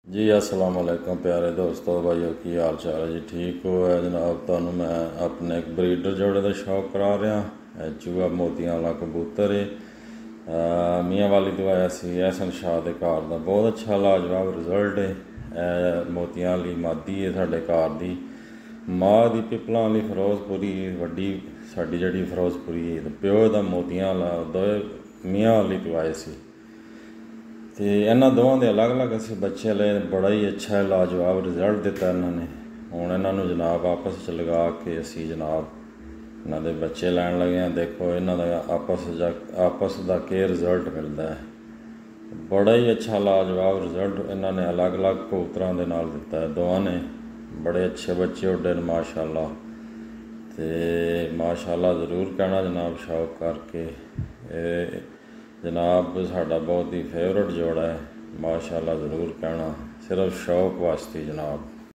जी अस्सलाम वालेकुम प्यारे दोस्तों भाइयों की हाल चाल है जी। ठीक हो है जनाब। तुहानू मैं अपने एक ब्रीडर जोड़े का शौक करा रहा। चूहा मोतियां वाला कबूतर है। मियाँ वाली दवाया सी एहसन शाह के घर का बहुत अच्छा लाजवाब रिजल्ट है। मोतियां वाली मादी है साढ़े घर की। माँ की पिपलों वाली फिरोजपुरी वड्डी साड़ी जी फिरोजपुरी है। प्यो का मोतियां वाला दो मियाँ वाली दवाए सी। तो इन्होंने दोवों के अलग अलग असी बच्चे ले बड़ा ही अच्छा लाजवाब रिजल्ट दिता इन्होंने। हुण इन्होंने जनाब आपस च लगा के असी जनाब इन्हों के बच्चे लैन लगे हैं। देखो इन्हों का आपस का के रिजल्ट मिलता है। बड़ा ही अच्छा लाजवाब रिजल्ट इन्होंने अलग अलग कबूतरों के नाल दिता है। दोवां ने बड़े अच्छे बच्चे उड्डे ने माशाअल्लाह। तो माशाअल्लाह ज़रूर कहना जनाब शौक करके जनाब साड़ा बहुत ही फेवरेट जोड़ा है। माशाअल्लाह ज़रूर कहना सिर्फ शौक वास्ते जनाब।